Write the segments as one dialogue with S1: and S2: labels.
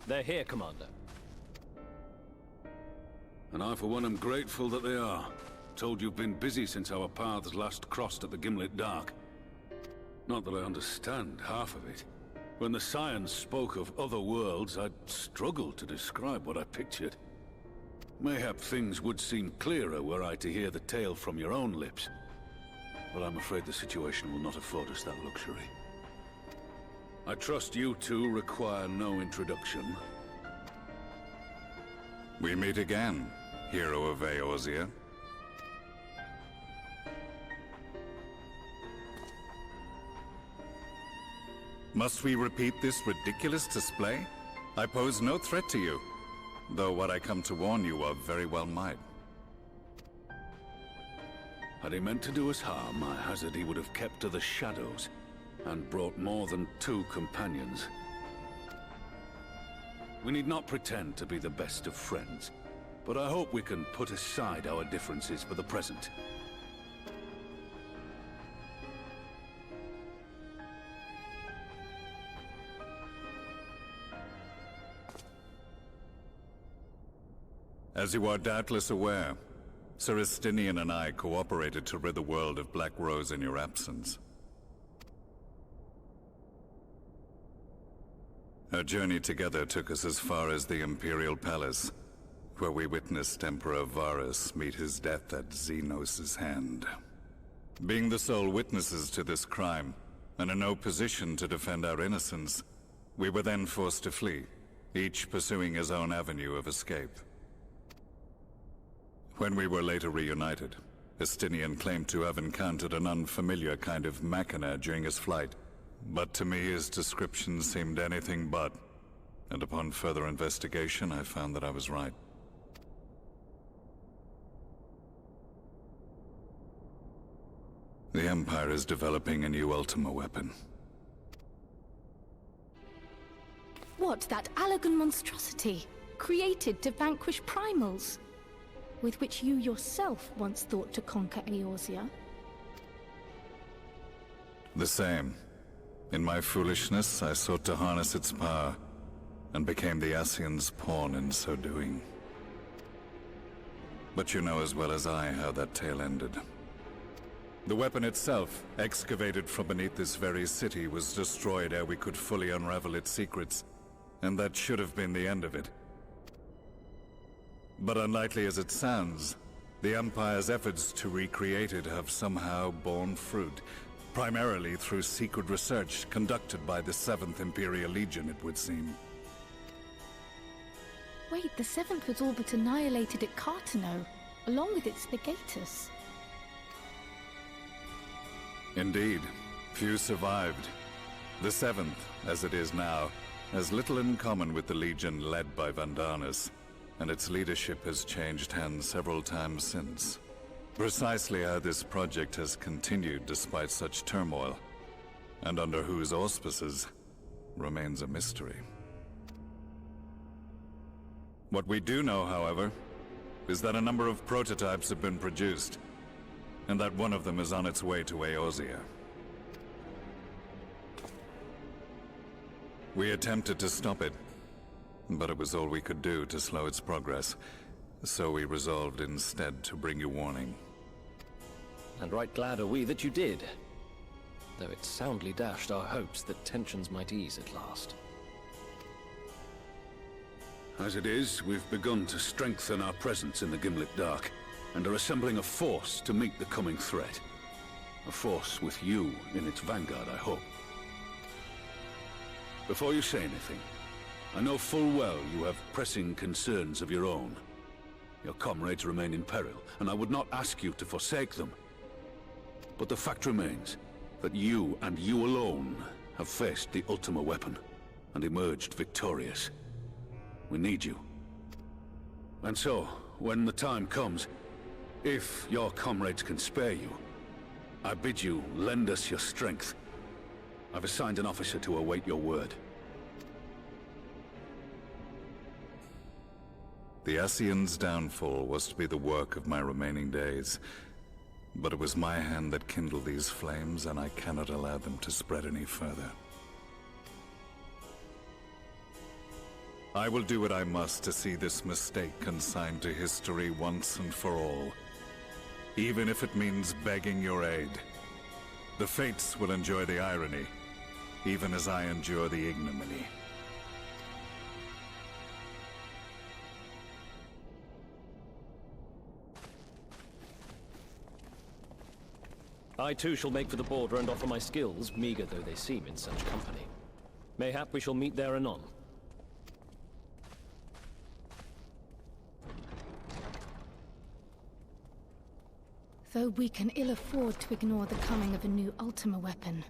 S1: They're here, Commander.
S2: And I, for one, am grateful that they are. Told you've been busy since our paths last crossed at the Gimlet Dark. Not that I understand half of it. When the Scions spoke of other worlds, I'd struggled to describe what I pictured. Mayhap things would seem clearer were I to hear the tale from your own lips. But I'm afraid the situation will not afford us that luxury. I trust you two require no introduction.
S3: We meet again, hero of Eorzea. Must we repeat this ridiculous display? I pose no threat to you, though what I come to warn you of very well might.
S2: Had he meant to do us harm, I hazard he would have kept to the shadows, and brought more than 2 companions. We need not pretend to be the best of friends, but I hope we can put aside our differences for the present.
S3: As you are doubtless aware, Sir Estinian and I cooperated to rid the world of Black Rose in your absence. Our journey together took us as far as the Imperial Palace, where we witnessed Emperor Varus meet his death at Xenos' hand. Being the sole witnesses to this crime, and in no position to defend our innocence, we were then forced to flee, each pursuing his own avenue of escape. When we were later reunited, Estinian claimed to have encountered an unfamiliar kind of machina during his flight, but to me his description seemed anything but, and upon further investigation I found that I was right. The Empire is developing a new Ultima Weapon.
S4: What, that Allagan monstrosity, created to vanquish primals? With which you yourself once thought to conquer Eorzea?
S3: The same. In my foolishness, I sought to harness its power, and became the Ascian's pawn in so doing. But you know as well as I how that tale ended. The weapon itself, excavated from beneath this very city, was destroyed ere we could fully unravel its secrets, and that should have been the end of it. But unlikely as it sounds, the Empire's efforts to recreate it have somehow borne fruit, primarily through secret research conducted by the 7th Imperial Legion, it would seem.
S4: Wait, the 7th was all but annihilated at Cartano, along with its legatus.
S3: Indeed, few survived. The 7th, as it is now, has little in common with the Legion led by Vandanis, and its leadership has changed hands several times since. Precisely how this project has continued despite such turmoil, and under whose auspices, remains a mystery. What we do know, however, is that a number of prototypes have been produced, and that one of them is on its way to Eorzea. We attempted to stop it, but it was all we could do to slow its progress, so we resolved instead to bring you warning.
S1: And right glad are we that you did, though it soundly dashed our hopes that tensions might ease at last.
S2: As it is, we've begun to strengthen our presence in the Gimlet Dark, and are assembling a force to meet the coming threat. A force with you in its vanguard, I hope. Before you say anything, I know full well you have pressing concerns of your own. Your comrades remain in peril, and I would not ask you to forsake them. But the fact remains that you, and you alone, have faced the Ultima Weapon, and emerged victorious. We need you. And so, when the time comes, if your comrades can spare you, I bid you lend us your strength. I've assigned an officer to await your word.
S3: The Ascian's downfall was to be the work of my remaining days, but it was my hand that kindled these flames, and I cannot allow them to spread any further. I will do what I must to see this mistake consigned to history once and for all. Even if it means begging your aid. The Fates will enjoy the irony, even as I endure the ignominy.
S1: I too shall make for the border and offer my skills, meager though they seem in such company. Mayhap we shall meet there anon.
S4: Though we can ill afford to ignore the coming of a new Ultima Weapon,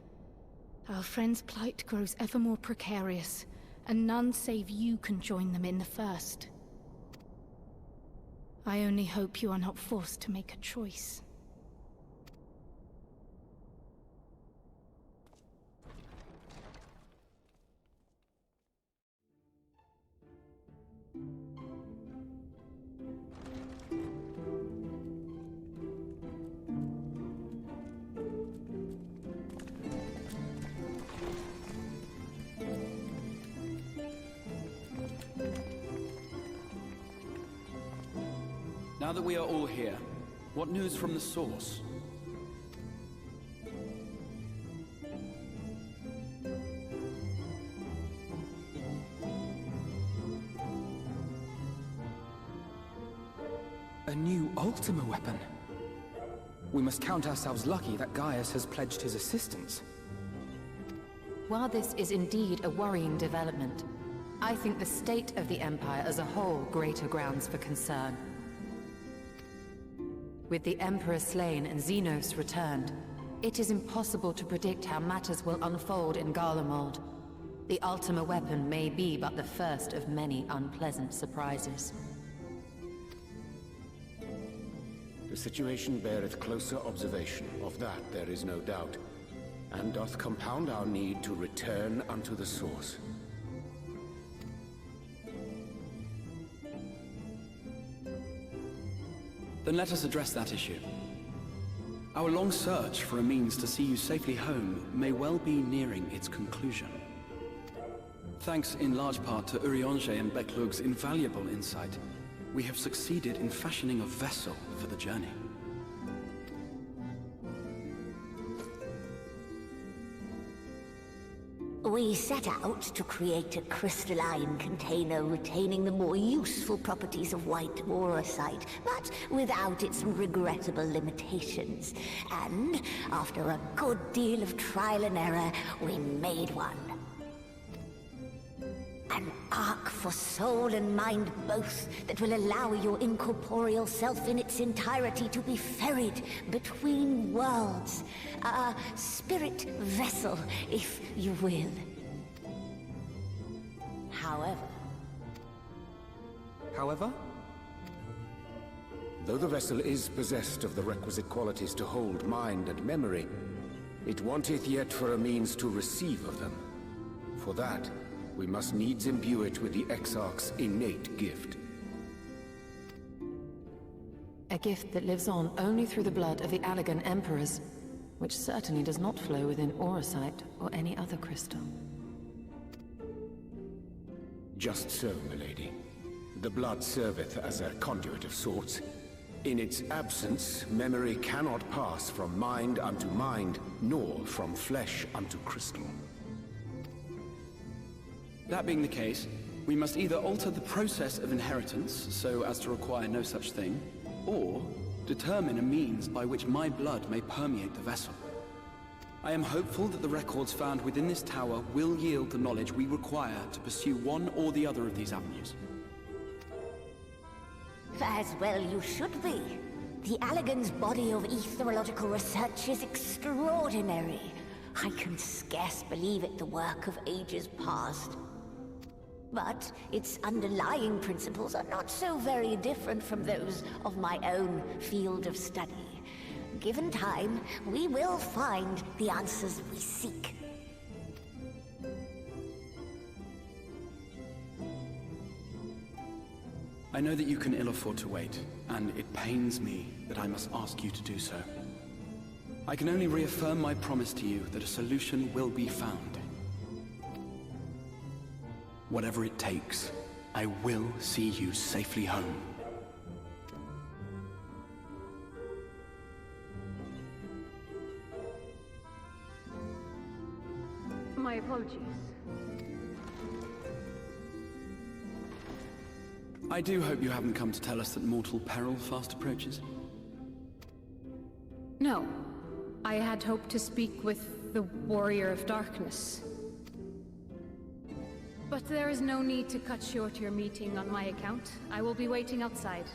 S4: our friend's plight grows ever more precarious, and none save you can join them in the first. I only hope you are not forced to make a choice.
S5: Now that we are all here, what news from the source?
S6: A new Ultima Weapon. We must count ourselves lucky that Gaius has pledged his assistance.
S7: While this is indeed a worrying development, I think the state of the Empire as a whole greater grounds for concern. With the Emperor slain and Xenos returned, it is impossible to predict how matters will unfold in Garlemald. The Ultima Weapon may be but the first of many unpleasant surprises.
S8: The situation beareth closer observation, of that there is no doubt, and doth compound our need to return unto the source.
S5: Then let us address that issue. Our long search for a means to see you safely home may well be nearing its conclusion. Thanks in large part to Urianger and Beklug's invaluable insight, we have succeeded in fashioning a vessel for the journey.
S9: We set out to create a crystalline container retaining the more useful properties of white morosite, but without its regrettable limitations. And after a good deal of trial and error, we made one. An ark for soul and mind both that will allow your incorporeal self in its entirety to be ferried between worlds. A spirit vessel, if you will.
S6: However?
S8: Though the vessel is possessed of the requisite qualities to hold mind and memory, it wanteth yet for a means to receive of them. For that, we must needs imbue it with the Exarch's innate gift.
S7: A gift that lives on only through the blood of the Allagan Emperors, which certainly does not flow within Orosite or any other crystal.
S8: Just so, milady. The blood serveth as a conduit of sorts. In its absence, memory cannot pass from mind unto mind, nor from flesh unto crystal.
S5: That being the case, we must either alter the process of inheritance so as to require no such thing, or determine a means by which my blood may permeate the vessel. I am hopeful that the records found within this tower will yield the knowledge we require to pursue one or the other of these avenues.
S9: As well you should be. The Allagan's body of etherological research is extraordinary. I can scarce believe it the work of ages past. But its underlying principles are not so very different from those of my own field of study. Given time, we will find the answers we seek.
S5: I know that you can ill afford to wait, and it pains me that I must ask you to do so. I can only reaffirm my promise to you that a solution will be found. Whatever it takes. I will see you safely home.
S10: My apologies.
S5: I do hope you haven't come to tell us that mortal peril fast approaches.
S10: No. I had hoped to speak with the Warrior of Darkness. But there is no need to cut short your meeting on my account. I will be waiting outside.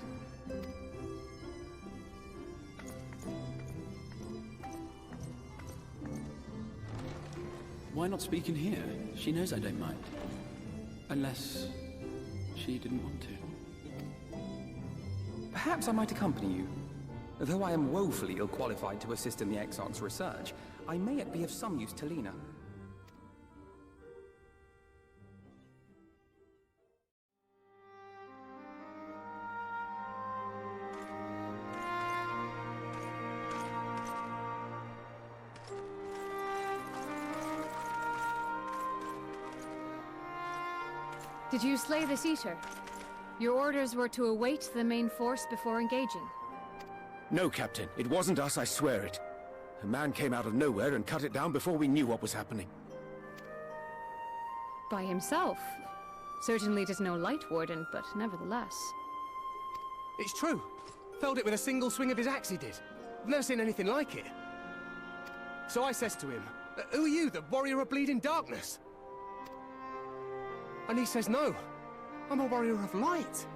S5: Why not speak in here? She knows I don't mind. Unless she didn't want to.
S6: Perhaps I might accompany you. Though I am woefully ill-qualified to assist in the Exarch's research, I may yet be of some use to Lena.
S10: Did you slay this Eater? Your orders were to await the main force before engaging.
S8: No, Captain. It wasn't us, I swear it. A man came out of nowhere and cut it down before we knew what was happening.
S10: By himself? Certainly it is no Light Warden, but nevertheless.
S11: It's true. Felled it with a single swing of his axe, he did. I've never seen anything like it. So I says to him, "Who are you, the Warrior of Bleeding Darkness?" And he says, "No, I'm a Warrior of Light."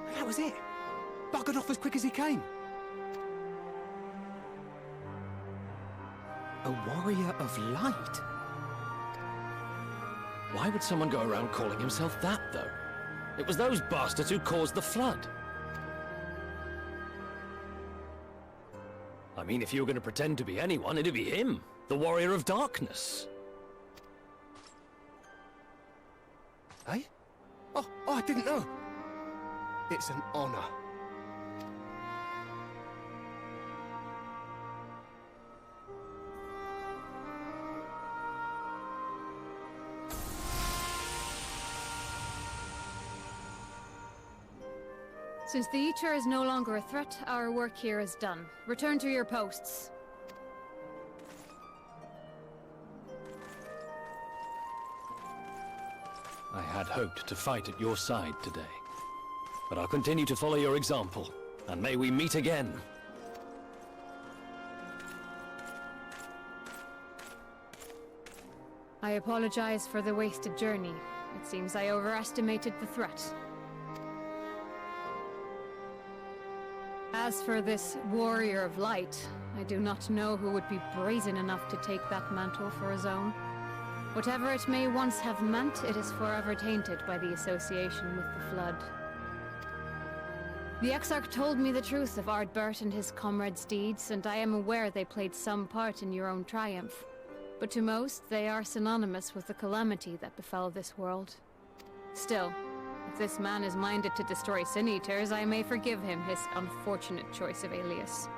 S11: And that was it. Buggered off as quick as he came.
S6: A Warrior of Light?
S1: Why would someone go around calling himself that, though? It was those bastards who caused the flood. I mean, if you were going to pretend to be anyone, it'd be him, the Warrior of Darkness.
S11: Eh? Oh, I didn't know. It's an honor.
S10: Since the Eater is no longer a threat, our work here is done. Return to your posts.
S1: I had hoped to fight at your side today. But I'll continue to follow your example, and may we meet again.
S10: I apologize for the wasted journey. It seems I overestimated the threat. As for this Warrior of Light, I do not know who would be brazen enough to take that mantle for his own. Whatever it may once have meant, it is forever tainted by the association with the Flood. The Exarch told me the truth of Ardbert and his comrades' deeds, and I am aware they played some part in your own triumph. But to most, they are synonymous with the calamity that befell this world. Still, if this man is minded to destroy Sin Eaters, I may forgive him his unfortunate choice of alias.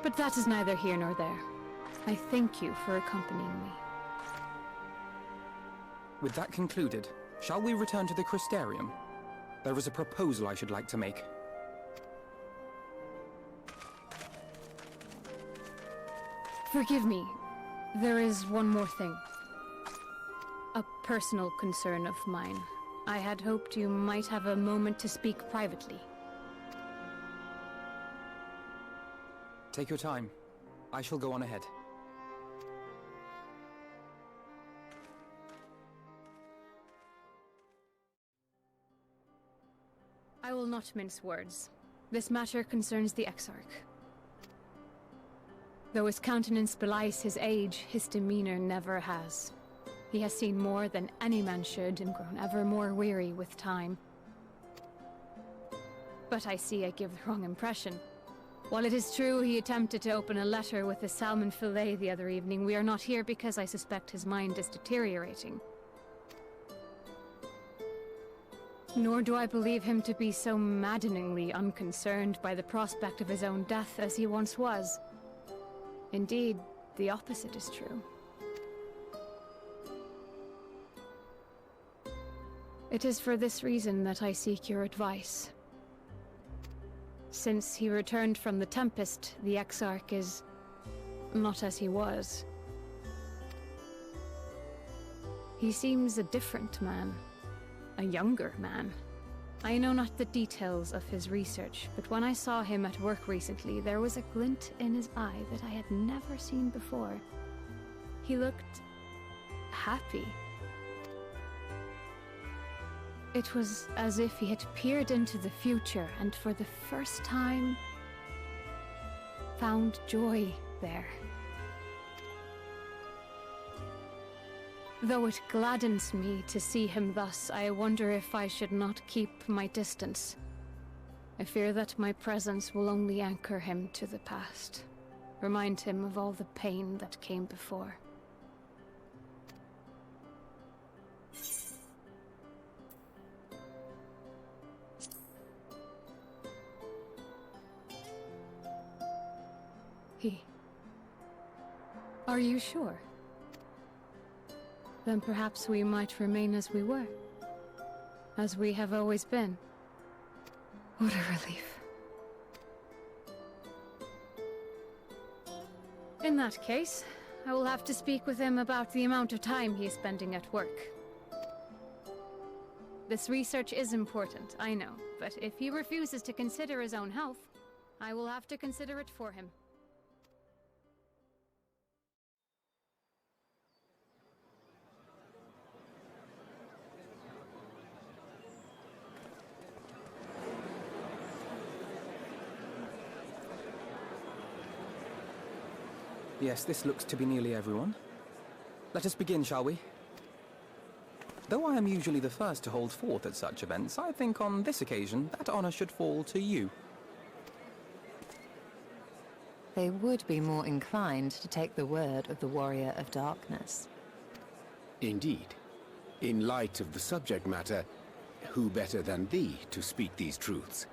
S10: But that is neither here nor there. I thank you for accompanying me.
S6: With that concluded, shall we return to the Crystarium? There is a proposal I should like to make.
S10: Forgive me. There is one more thing. A personal concern of mine. I had hoped you might have a moment to speak privately.
S6: Take your time. I shall go on ahead.
S10: I will not mince words. This matter concerns the Exarch. Though his countenance belies his age, his demeanor never has. He has seen more than any man should and grown ever more weary with time. But I see I give the wrong impression. While it is true he attempted to open a letter with a salmon fillet the other evening, we are not here because I suspect his mind is deteriorating. Nor do I believe him to be so maddeningly unconcerned by the prospect of his own death as he once was. Indeed, the opposite is true. It is for this reason that I seek your advice. Since he returned from the Tempest, the Exarch is not as he was. He seems a different man. A younger man. I know not the details of his research, but when I saw him at work recently, there was a glint in his eye that I had never seen before. He looked happy. It was as if he had peered into the future and for the first time found joy there. Though it gladdens me to see him thus, I wonder if I should not keep my distance. I fear that my presence will only anchor him to the past, remind him of all the pain that came before. Are you sure? Then perhaps we might remain as we were. As we have always been. What a relief. In that case, I will have to speak with him about the amount of time he is spending at work. This research is important, I know, but if he refuses to consider his own health, I will have to consider it for him.
S6: Yes, this looks to be nearly everyone. Let us begin, shall we? Though I am usually the first to hold forth at such events, I think on this occasion that honor should fall to you.
S7: They would be more inclined to take the word of the Warrior of Darkness.
S8: Indeed. In light of the subject matter, who better than thee to speak these truths?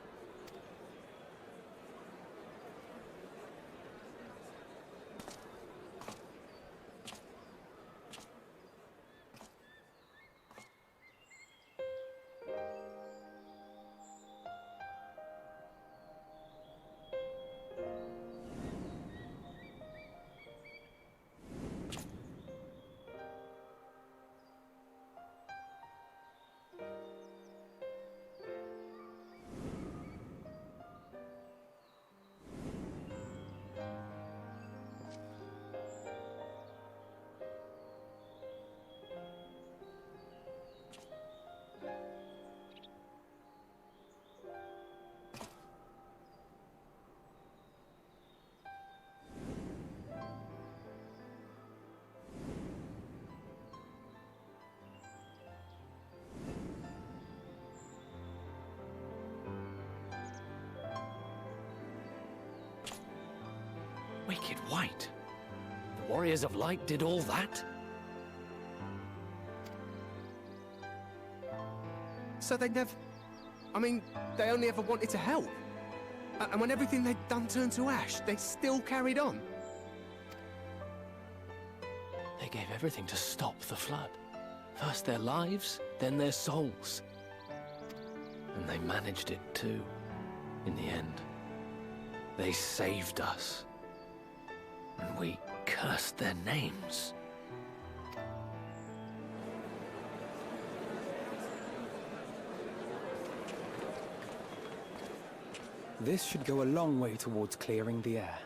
S1: Wicked White? The Warriors of Light did all that?
S11: So they never... I mean, they only ever wanted to help. And when everything they'd done turned to ash, they still carried on.
S1: They gave everything to stop the flood. First their lives, then their souls. And they managed it too, in the end. They saved us. And we cursed their names.
S6: This should go a long way towards clearing the air.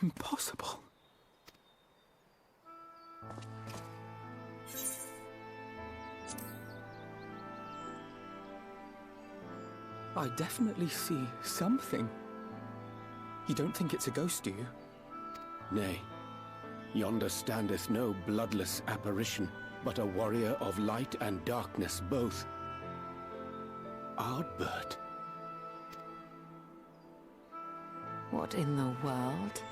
S6: Impossible. I definitely see something. You don't think it's a ghost, do you?
S8: Nay. Yonder standeth no bloodless apparition, but a warrior of light and darkness both. Ardbert.
S7: What in the world?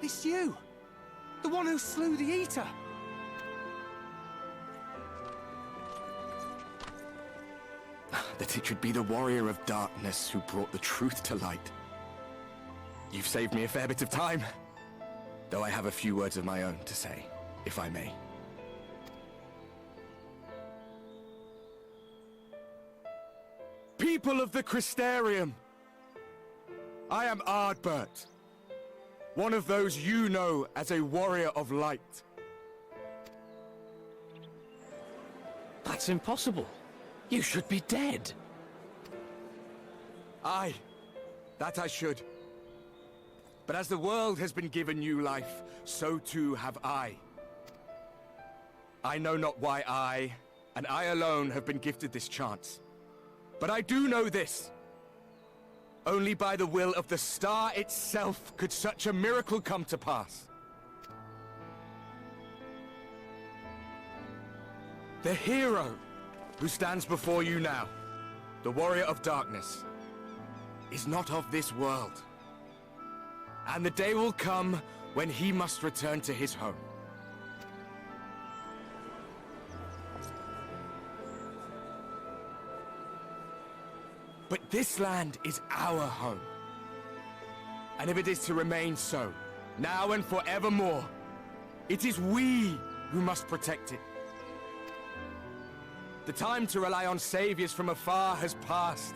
S11: It's you! The one who slew the Eater!
S12: That it should be the Warrior of Darkness who brought the truth to light. You've saved me a fair bit of time. Though I have a few words of my own to say, if I may. People of the Crystarium! I am Ardbert. One of those you know as a Warrior of Light.
S1: That's impossible. You should be dead.
S12: Aye, that I should. But as the world has been given new life, so too have I. I know not why I, and I alone, have been gifted this chance. But I do know this. Only by the will of the star itself could such a miracle come to pass. The hero who stands before you now, the Warrior of Darkness, is not of this world. And the day will come when he must return to his home. But this land is our home. And if it is to remain so, now and forevermore, it is we who must protect it. The time to rely on saviors from afar has passed.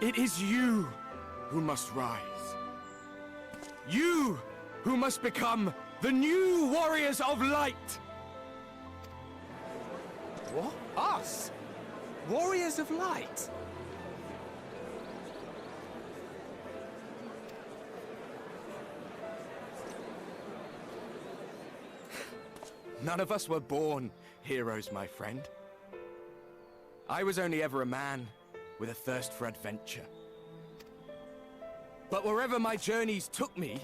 S12: It is you who must rise. You who must become the new Warriors of Light!
S11: What? Us? Warriors of Light?
S12: None of us were born heroes, my friend. I was only ever a man with a thirst for adventure. But wherever my journeys took me,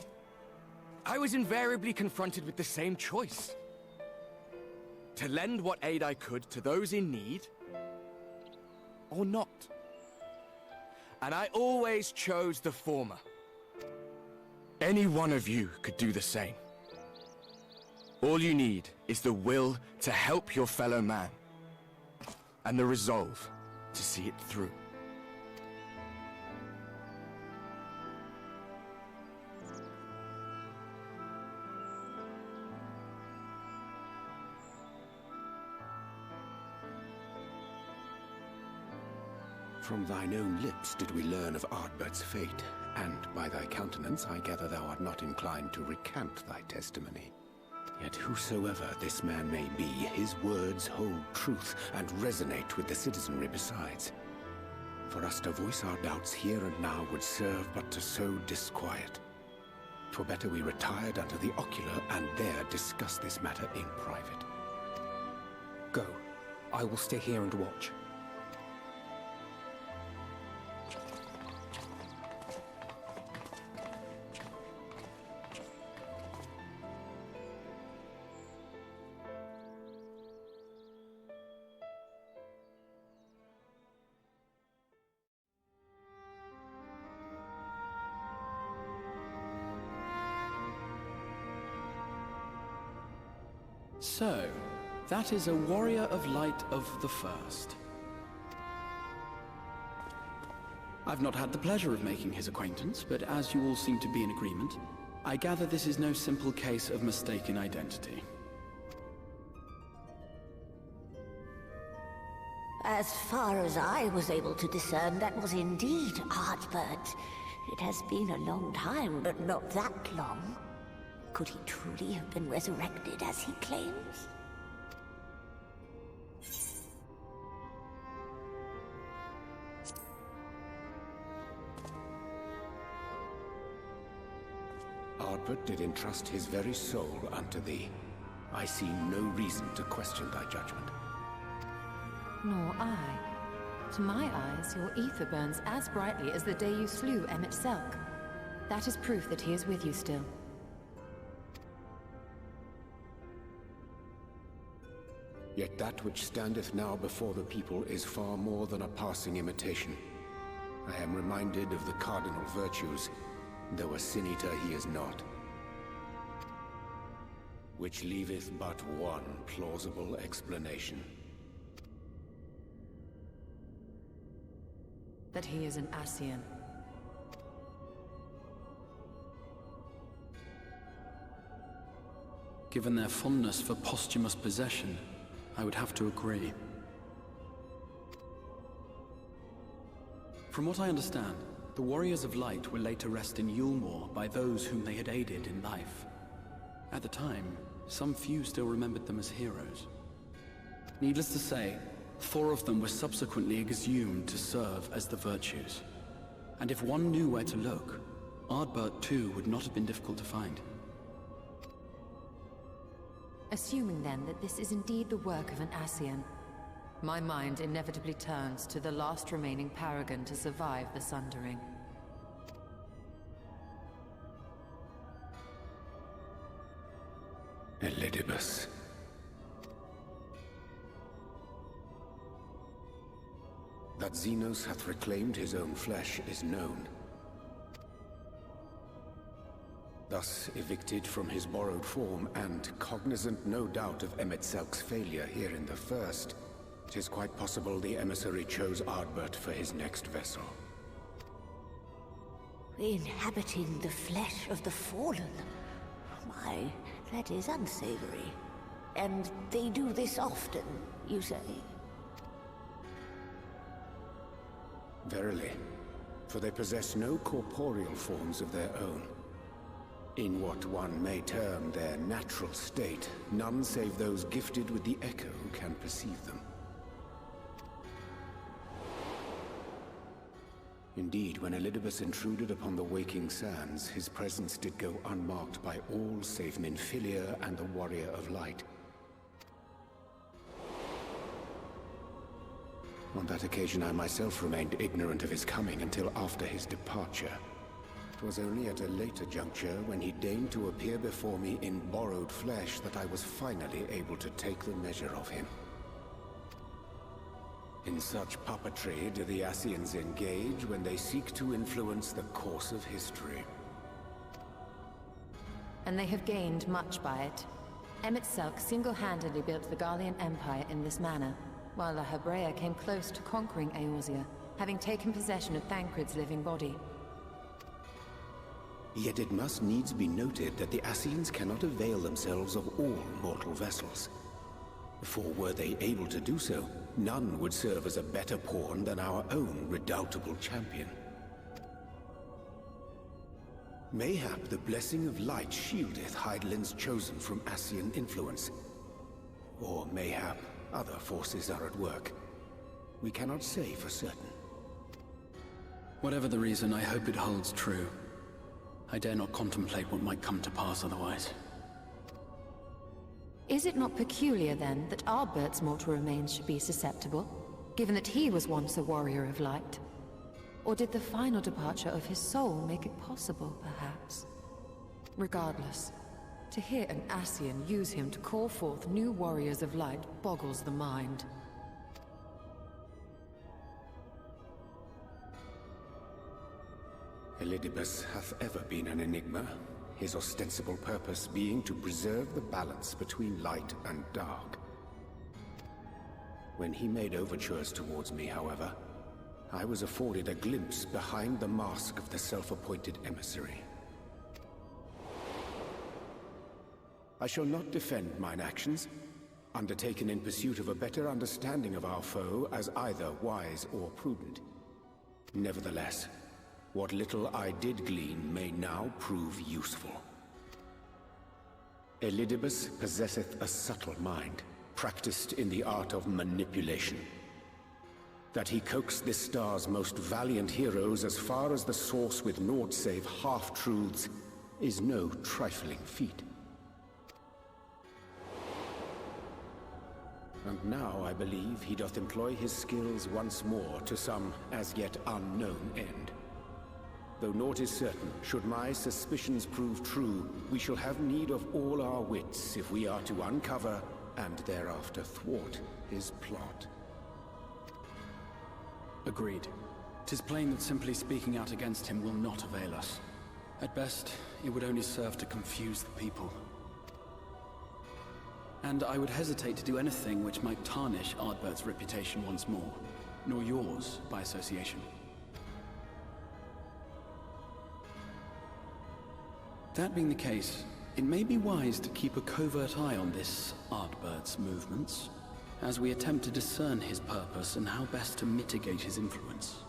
S12: I was invariably confronted with the same choice. To lend what aid I could to those in need, or not. And I always chose the former. Any one of you could do the same. All you need is the will to help your fellow man, and the resolve to see it through.
S8: From thine own lips did we learn of Ardbert's fate, and by thy countenance I gather thou art not inclined to recant thy testimony. Yet whosoever this man may be, his words hold truth and resonate with the citizenry besides. For us to voice our doubts here and now would serve but to sow disquiet. 'Twere better we retired unto the ocular and there discuss this matter in private.
S6: Go. I will stay here and watch.
S5: So, that is a Warrior of Light of the First. I've not had the pleasure of making his acquaintance, but as you all seem to be in agreement, I gather this is no simple case of mistaken identity.
S9: As far as I was able to discern, that was indeed Ardbert. It has been a long time, but not that long. Could he truly have been resurrected as he claims?
S8: Ardbert did entrust his very soul unto thee. I see no reason to question thy judgment.
S7: Nor I. To my eyes, your ether burns as brightly as the day you slew Emmett Selk. That is proof that he is with you still.
S8: Yet that which standeth now before the people is far more than a passing imitation. I am reminded of the cardinal virtues, though a sin-eater he is not. Which leaveth but one plausible explanation.
S7: That he is an Ascian.
S5: Given their fondness for posthumous possession, I would have to agree. From what I understand, the Warriors of Light were laid to rest in Yulmore by those whom they had aided in life. At the time, some few still remembered them as heroes. Needless to say, 4 of them were subsequently exhumed to serve as the Virtues. And if one knew where to look, Ardbert too would not have been difficult to find.
S7: Assuming then that this is indeed the work of an Ascian, my mind inevitably turns to the last remaining paragon to survive the Sundering.
S8: Elidibus. That Xenos hath reclaimed his own flesh is known. Thus evicted from his borrowed form, and cognizant no doubt of Emet-Selk's failure here in the First, 'tis quite possible the emissary chose Ardbert for his next vessel.
S9: Inhabiting the flesh of the fallen? Why, that is unsavory. And they do this often, you say?
S8: Verily, for they possess no corporeal forms of their own. In what one may term their natural state, none save those gifted with the echo can perceive them. Indeed, when Elidibus intruded upon the waking sands, his presence did go unmarked by all save Minfilia and the Warrior of Light. On that occasion, I myself remained ignorant of his coming until after his departure. It was only at a later juncture, when he deigned to appear before me in borrowed flesh, that I was finally able to take the measure of him. In such puppetry do the Ascians engage when they seek to influence the course of history.
S7: And they have gained much by it. Emet-Selk single-handedly built the Garlean Empire in this manner, while the Hebrea came close to conquering Eorzea, having taken possession of Thancred's living body.
S8: Yet it must needs be noted that the Ascians cannot avail themselves of all mortal vessels. For were they able to do so, none would serve as a better pawn than our own redoubtable champion. Mayhap the blessing of light shieldeth Hydaelyn's chosen from Ascian influence. Or mayhap other forces are at work. We cannot say for certain.
S5: Whatever the reason, I hope it holds true. I dare not contemplate what might come to pass otherwise.
S7: Is it not peculiar, then, that Ardbert's mortal remains should be susceptible, given that he was once a warrior of light? Or did the final departure of his soul make it possible, perhaps? Regardless, to hear an Ascian use him to call forth new warriors of light boggles the mind.
S8: Elidibus hath ever been an enigma, his ostensible purpose being to preserve the balance between light and dark. When he made overtures towards me, however, I was afforded a glimpse behind the mask of the self-appointed emissary. I shall not defend mine actions, undertaken in pursuit of a better understanding of our foe, as either wise or prudent. Nevertheless, what little I did glean may now prove useful. Elidibus possesseth a subtle mind, practiced in the art of manipulation. That he coaxed this star's most valiant heroes as far as the source with naught save half-truths is no trifling feat. And now I believe he doth employ his skills once more to some as yet unknown end. Though naught is certain, should my suspicions prove true, we shall have need of all our wits if we are to uncover and thereafter thwart his plot.
S5: Agreed. 'Tis plain that simply speaking out against him will not avail us. At best, it would only serve to confuse the people. And I would hesitate to do anything which might tarnish Ardbert's reputation once more, nor yours by association. That being the case, it may be wise to keep a covert eye on this Ardbert's movements, as we attempt to discern his purpose and how best to mitigate his influence.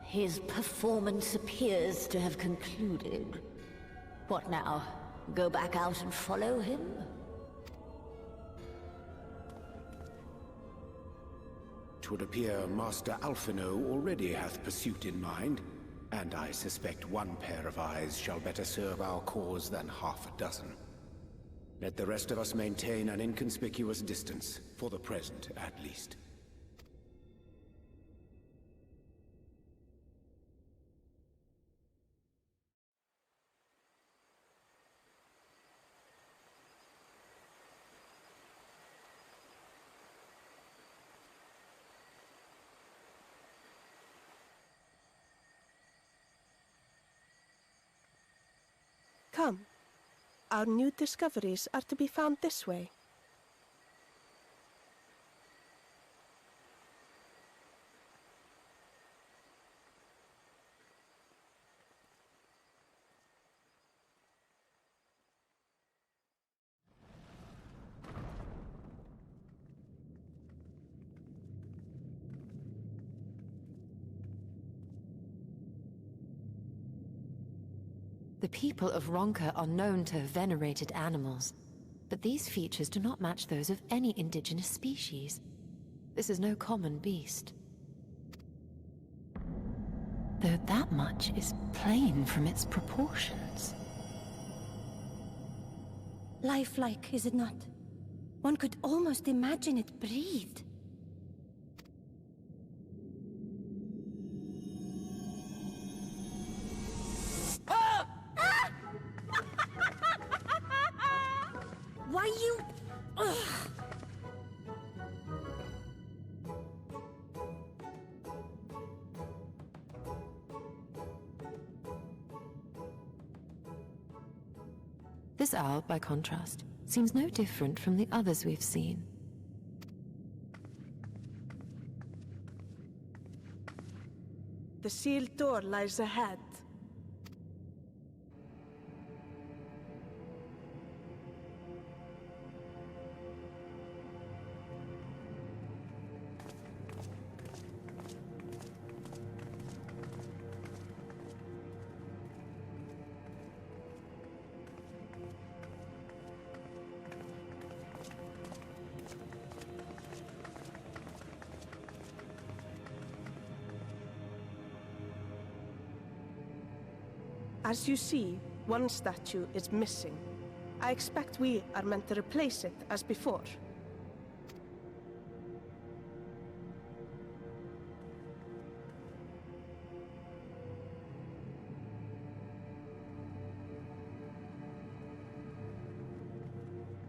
S9: His performance appears to have concluded. What now? Go back out and follow him?
S8: Twould appear Master Alphino already hath pursuit in mind, and I suspect one pair of eyes shall better serve our cause than half a dozen. Let the rest of us maintain an inconspicuous distance, for the present at least.
S13: Come. Our new discoveries are to be found this way.
S7: The people of Ronka are known to have venerated animals, but these features do not match those of any indigenous species. This is no common beast. Though that much is plain from its proportions.
S13: Lifelike, is it not? One could almost imagine it breathed.
S9: Why you... Ugh.
S7: This owl, by contrast, seems no different from the others we've seen.
S13: The sealed door lies ahead. As you see, one statue is missing. I expect we are meant to replace it as before.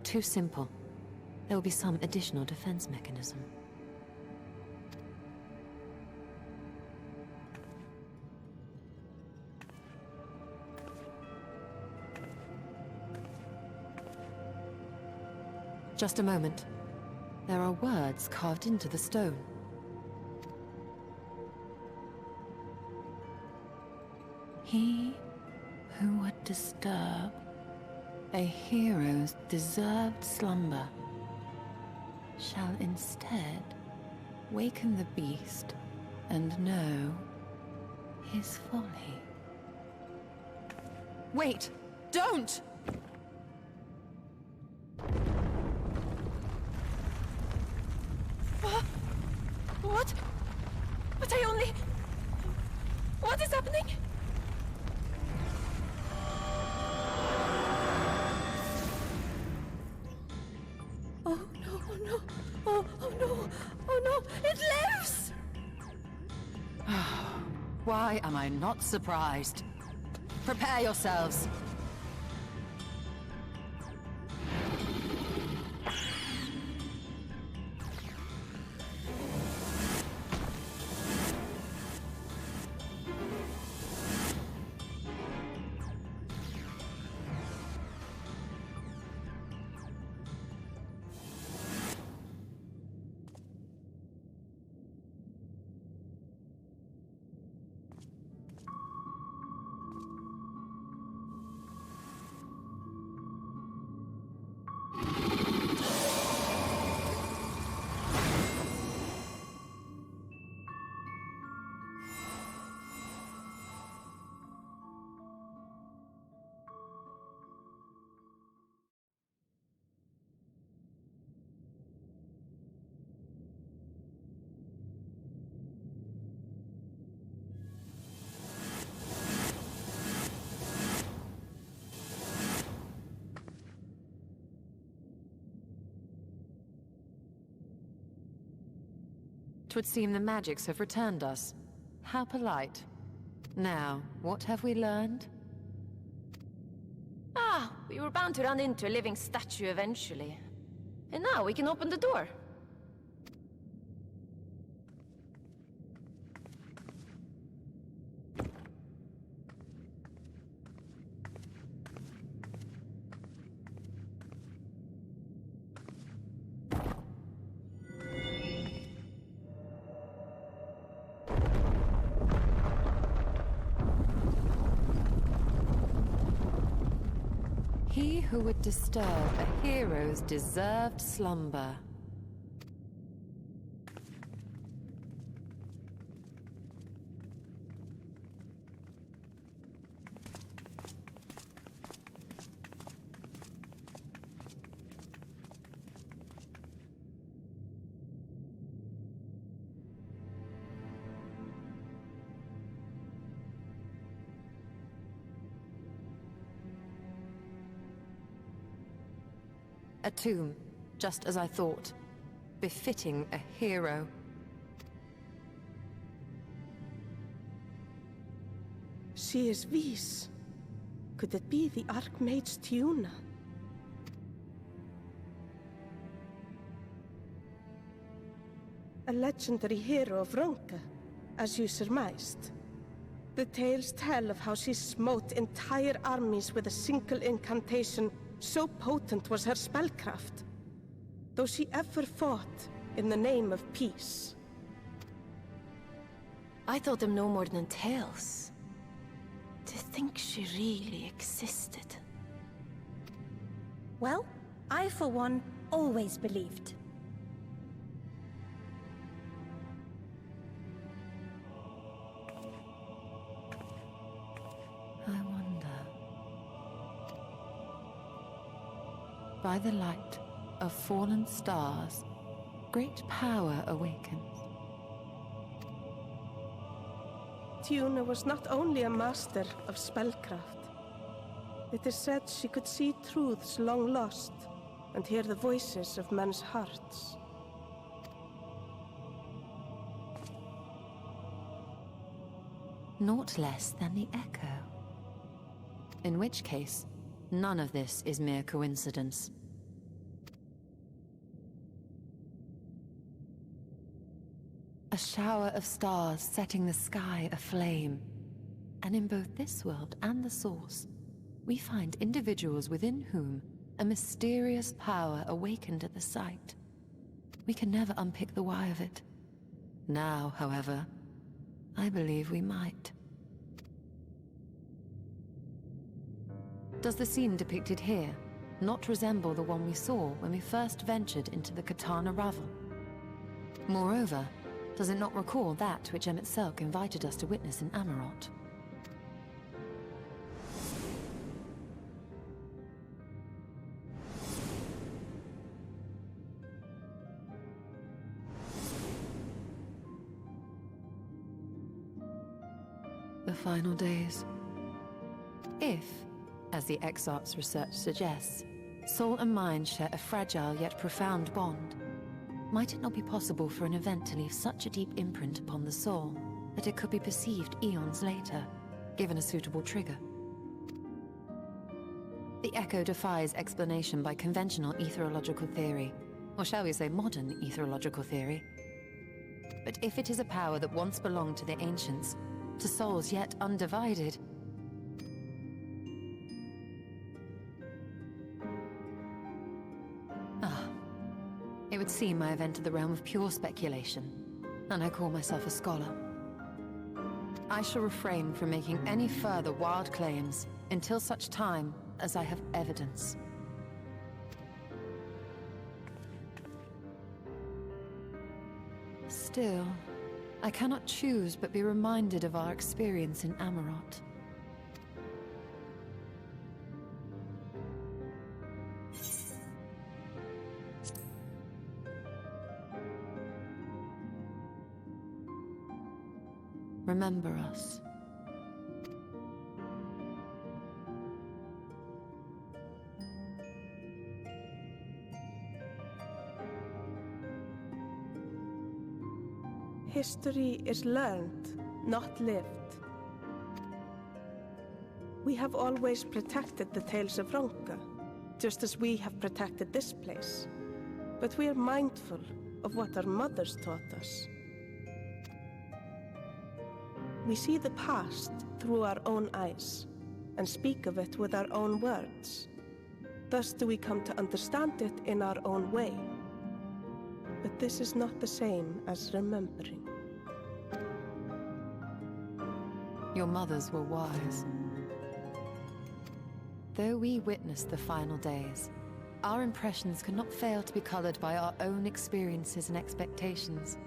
S7: Too simple. There will be some additional defense mechanism. Just a moment. There are words carved into the stone. He who would disturb a hero's deserved slumber shall instead waken the beast and know his folly. Wait! Don't!
S13: What? But I only... What is happening? Oh no, oh no, oh no, oh no, it lives!
S7: Why am I not surprised? Prepare yourselves. Twould seem the magics have returned us. How polite. Now, what have we learned?
S14: Ah, we were bound to run into a living statue eventually. And now we can open the door.
S7: He who would disturb a hero's deserved slumber. A tomb, just as I thought. Befitting a hero.
S13: She is Vis. Could it be the Archmage Tiuna? A legendary hero of Ronka, as you surmised. The tales tell of how she smote entire armies with a single incantation. So potent was her spellcraft, though she ever fought in the name of peace.
S14: I thought them no more than tales. To think she really existed.
S15: Well, I for one always believed.
S7: I wonder. By the light of fallen stars, great power awakens.
S13: Tiuna was not only a master of spellcraft. It is said she could see truths long lost and hear the voices of men's hearts.
S7: Naught less than the echo. In which case, none of this is mere coincidence. A shower of stars setting the sky aflame. And in both this world and the Source, we find individuals within whom a mysterious power awakened at the sight. We can never unpick the why of it. Now, however, I believe we might. Does the scene depicted here not resemble the one we saw when we first ventured into the Katana Ravel? Moreover, does it not recall that which Emmett Selk invited us to witness in Amarot? The final days. If, as the Exarch's research suggests, soul and mind share a fragile yet profound bond, might it not be possible for an event to leave such a deep imprint upon the soul that it could be perceived eons later, given a suitable trigger? The echo defies explanation by conventional etherological theory, or shall we say modern etherological theory. But if it is a power that once belonged to the ancients, to souls yet undivided... It would seem I have entered the realm of pure speculation, and I call myself a scholar. I shall refrain from making any further wild claims until such time as I have evidence. Still, I cannot choose but be reminded of our experience in Amarot. Remember us.
S13: History is learned, not lived. We have always protected the tales of Ronka, just as we have protected this place. But we are mindful of what our mothers taught us. We see the past through our own eyes, and speak of it with our own words. Thus do we come to understand it in our own way. But this is not the same as remembering.
S7: Your mothers were wise. Though we witnessed the final days, our impressions could not fail to be colored by our own experiences and expectations.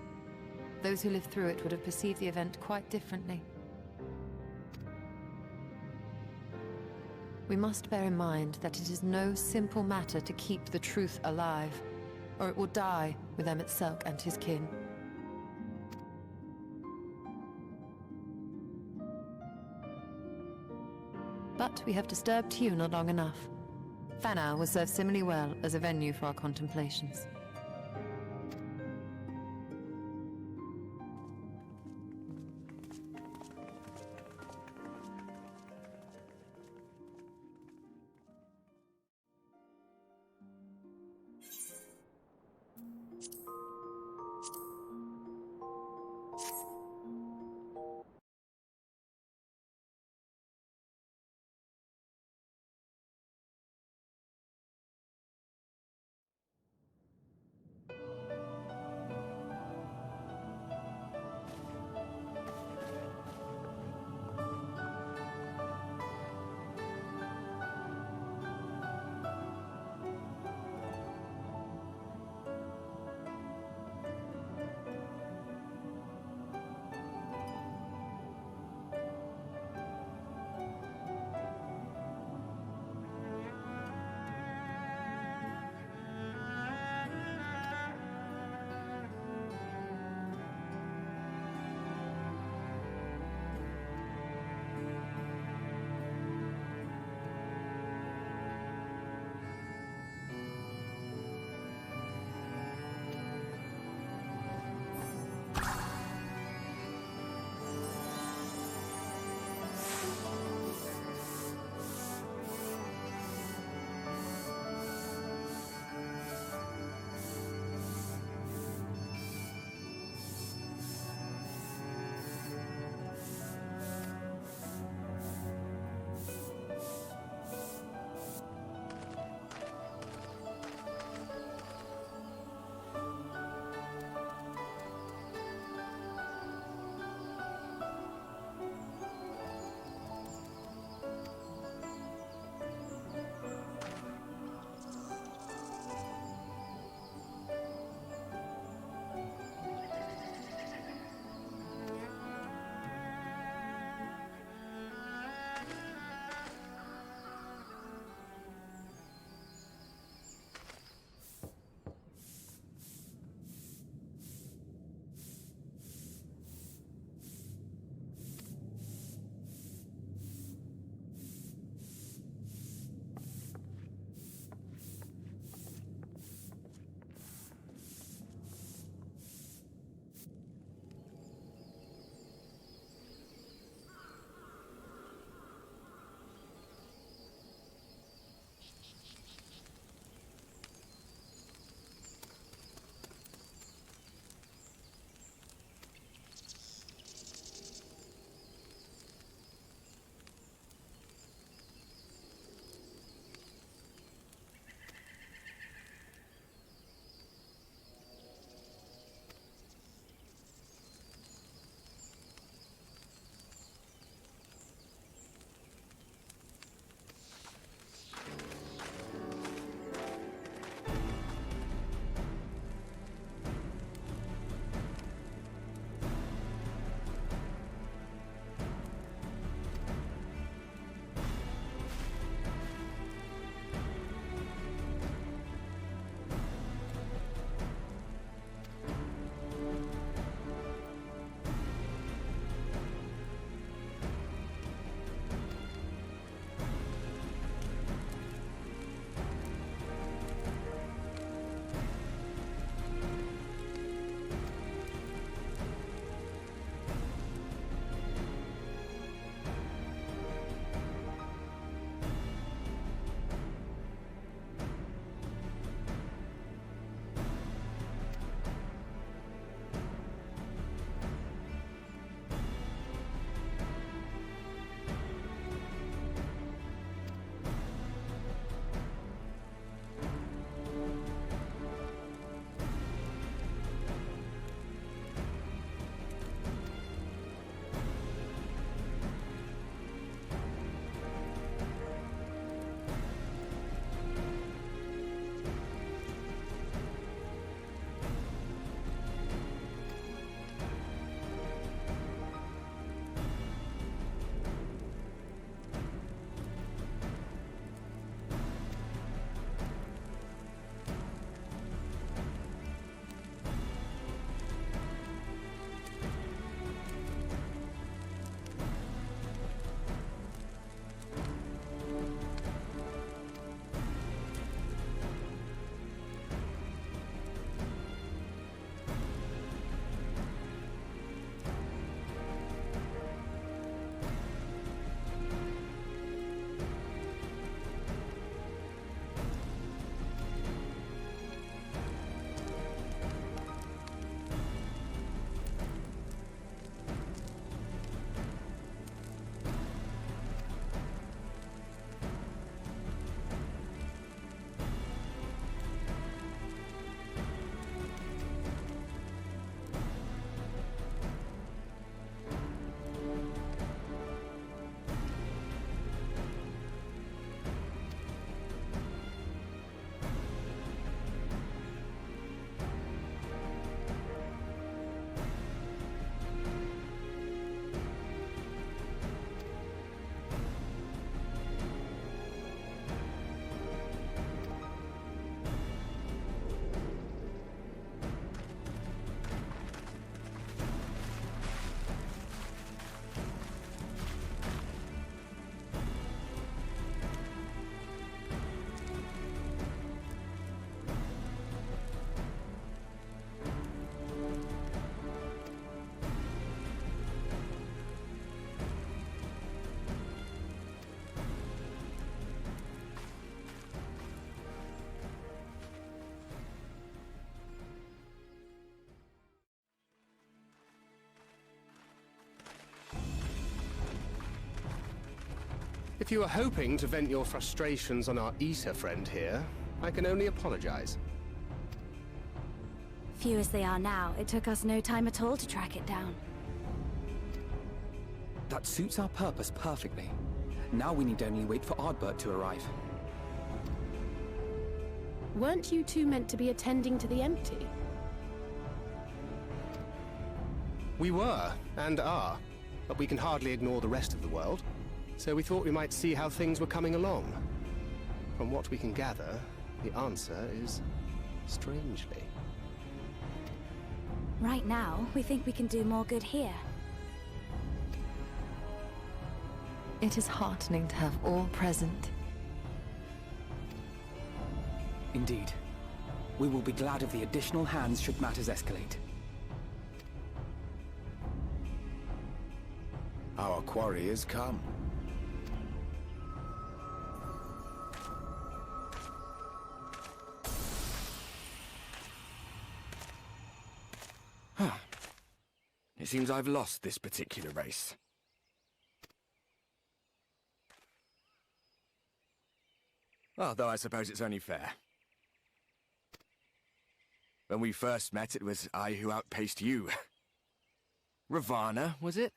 S7: Those who lived through it would have perceived the event quite differently. We must bear in mind that it is no simple matter to keep the truth alive, or it will die with Emmett Selk and his kin. But we have disturbed Tuna long enough. Fanau will serve similarly well as a venue for our contemplations.
S11: If you were hoping to vent your frustrations on our Issa friend here, I can only apologize.
S15: Few as they are now, it took us no time at all to track it down.
S6: That suits our purpose perfectly. Now we need only wait for Ardbert to arrive.
S14: Weren't you two meant to be attending to the empty?
S11: We were, and are, but we can hardly ignore the rest of the world. So we thought we might see how things were coming along. From what we can gather, the answer is strangely.
S15: Right now, we think we can do more good here.
S7: It is heartening to have all present.
S6: Indeed. We will be glad of the additional hands should matters escalate.
S8: Our quarry has come.
S12: It seems I've lost this particular race. Although I suppose it's only fair. When we first met, it was I who outpaced you. Ravana, was it?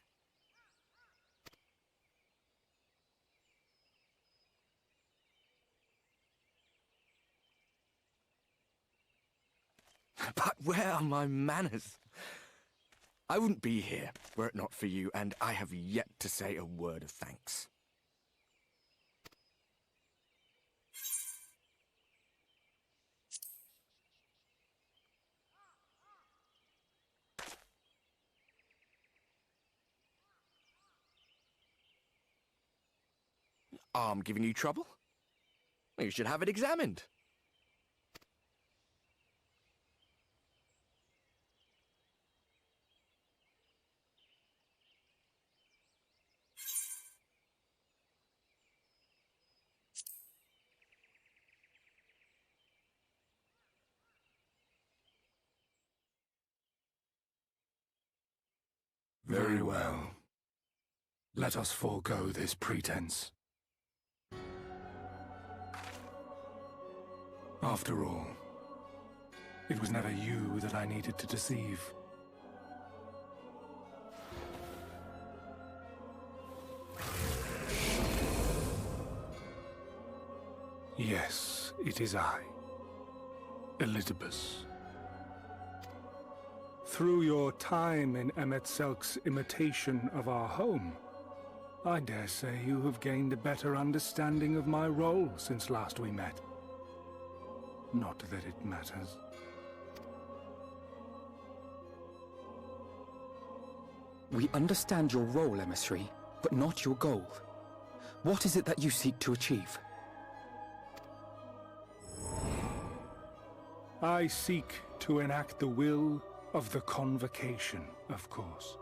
S12: But where are my manners? I wouldn't be here were it not for you, and I have yet to say a word of thanks. Arm giving you trouble? Well, you should have it examined.
S16: Very well. Let us forego this pretense. After all, it was never you that I needed to deceive. Yes, it is I, Elizabeth. Through your time in Emet-Selk's imitation of our home, I dare say you have gained a better understanding of my role since last we met. Not that it matters.
S6: We understand your role, emissary, but not your goal. What is it that you seek to achieve?
S16: I seek to enact the will of the Convocation, of course.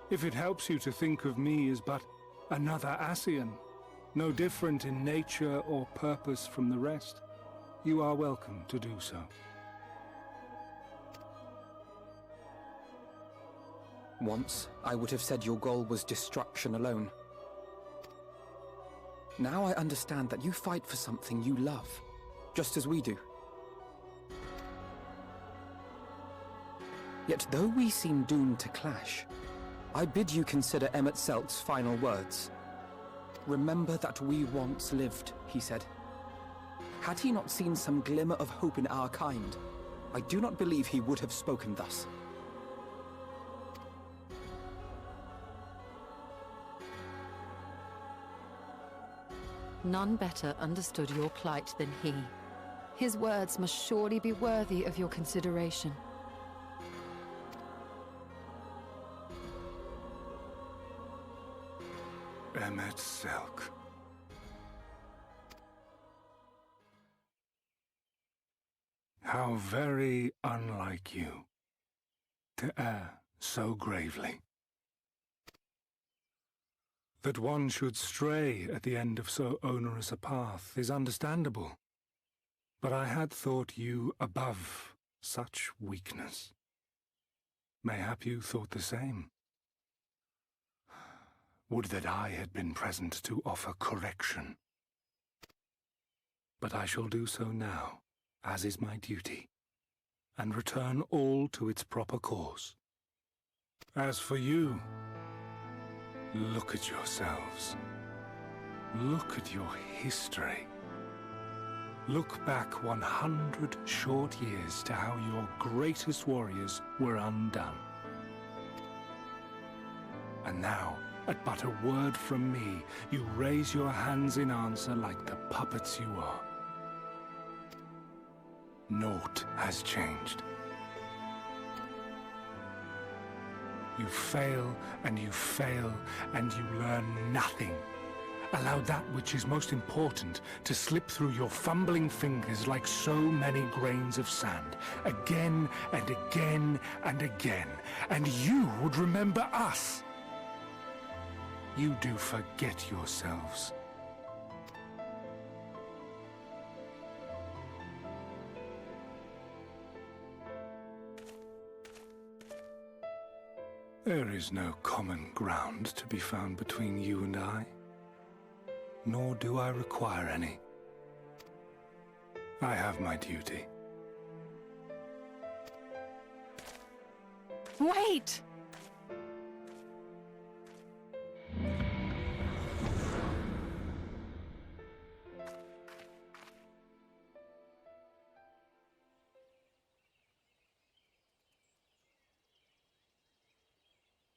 S16: If it helps you to think of me as but another Ascian, no different in nature or purpose from the rest, you are welcome to do so.
S6: Once, I would have said your goal was destruction alone. Now I understand that you fight for something you love, just as we do. Yet though we seem doomed to clash, I bid you consider Emet-Selk's final words. Remember that we once lived, he said. Had he not seen some glimmer of hope in our kind, I do not believe he would have spoken thus.
S7: None better understood your plight than he. His words must surely be worthy of your consideration.
S16: Emet-Selk. How very unlike you to err so gravely. That one should stray at the end of so onerous a path is understandable, but I had thought you above such weakness. Mayhap you thought the same. Would that I had been present to offer correction. But I shall do so now, as is my duty, and return all to its proper course. As for you, look at yourselves. Look at your history. Look back 100 short years to how your greatest warriors were undone. And now, at but a word from me, you raise your hands in answer like the puppets you are. Naught has changed. You fail, and you fail, and you learn nothing. Allow that which is most important to slip through your fumbling fingers like so many grains of sand, again and again and again, and you would remember us. You do forget yourselves. There is no common ground to be found between you and I, nor do I require any. I have my duty.
S15: Wait!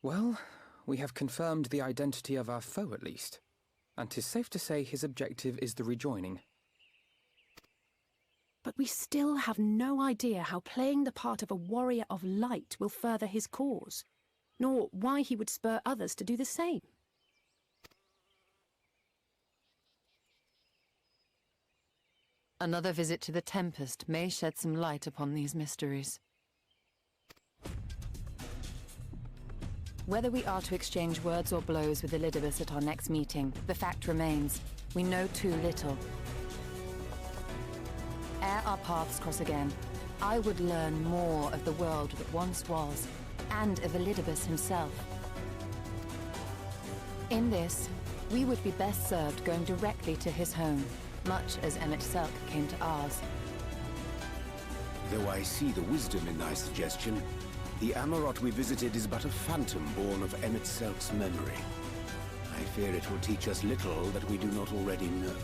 S6: Well, we have confirmed the identity of our foe at least, and 'tis safe to say his objective is the rejoining.
S17: But we still have no idea how playing the part of a warrior of light will further his cause, nor why he would spur others to do the same.
S7: Another visit to the Tempest may shed some light upon these mysteries. Whether we are to exchange words or blows with Elidibus at our next meeting, the fact remains, we know too little. Ere our paths cross again, I would learn more of the world that once was, and of Elidibus himself. In this, we would be best served going directly to his home, much as Emmett Selk came to ours.
S8: Though I see the wisdom in thy suggestion, the Amarot we visited is but a phantom born of Emmett Selk's memory. I fear it will teach us little that we do not already know.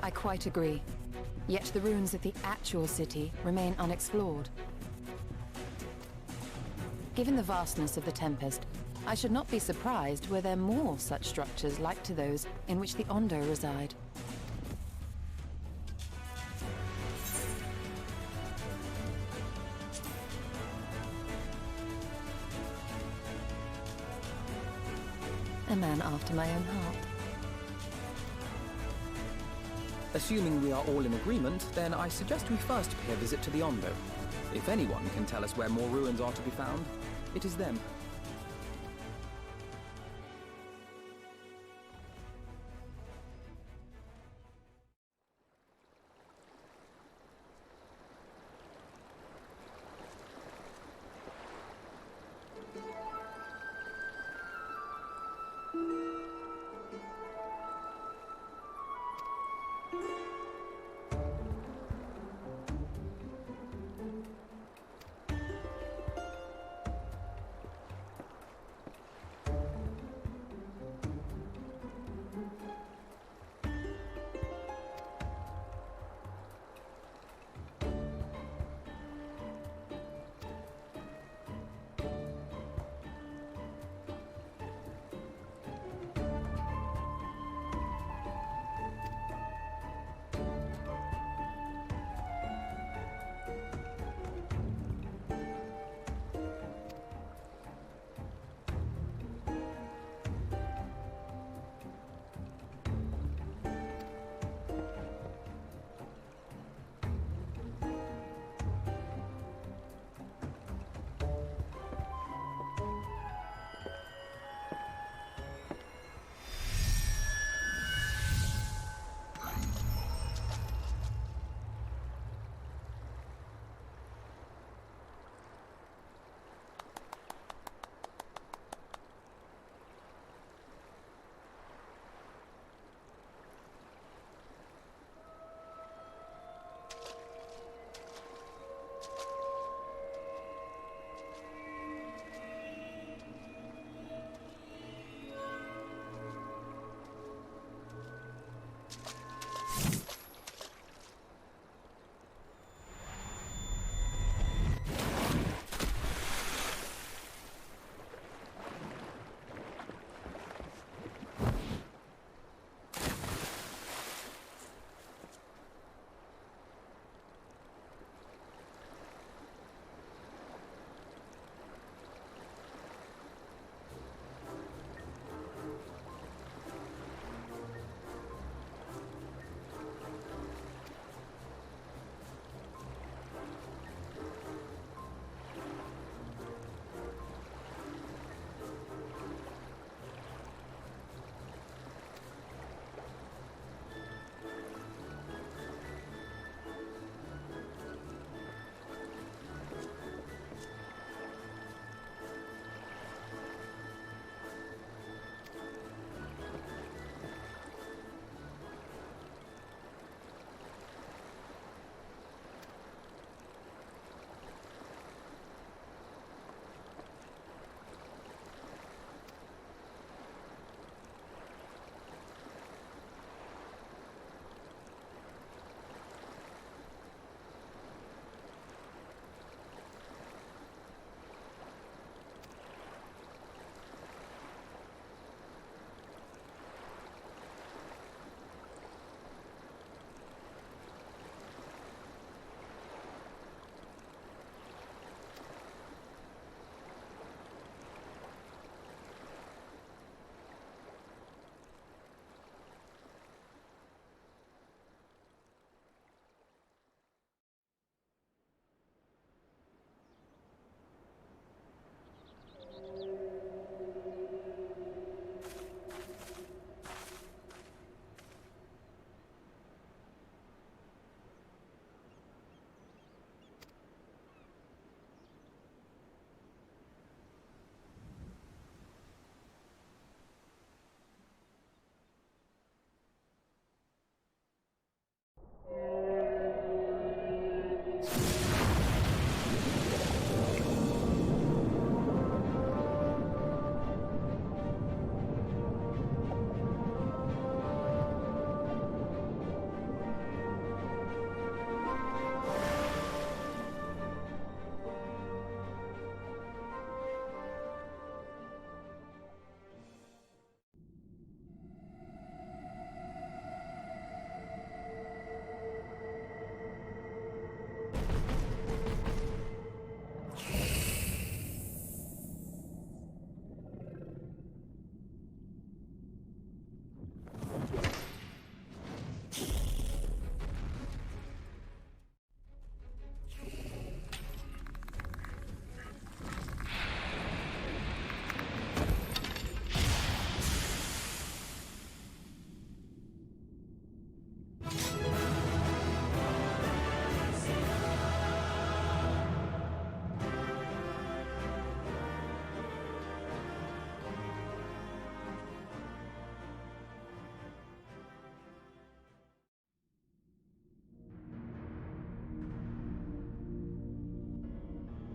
S7: I quite agree. Yet the ruins of the actual city remain unexplored. Given the vastness of the Tempest, I should not be surprised were there more such structures like to those in which the Ondo reside. A man after my own heart.
S6: Assuming we are all in agreement, then I suggest we first pay a visit to the Ondo. If anyone can tell us where more ruins are to be found, it is them.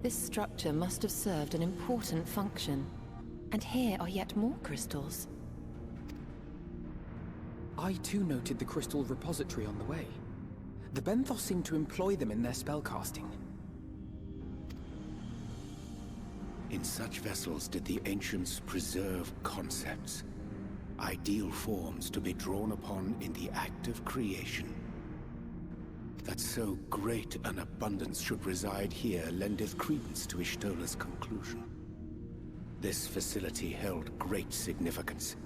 S7: This structure must have served an important function. And here are yet more crystals.
S6: I too noted the crystal repository on the way. The Benthos seem to employ them in their spellcasting.
S8: In such vessels did the ancients preserve concepts, ideal forms to be drawn upon in the act of creation. That so great an abundance should reside here lendeth credence to Ishtola's conclusion. This facility held great significance.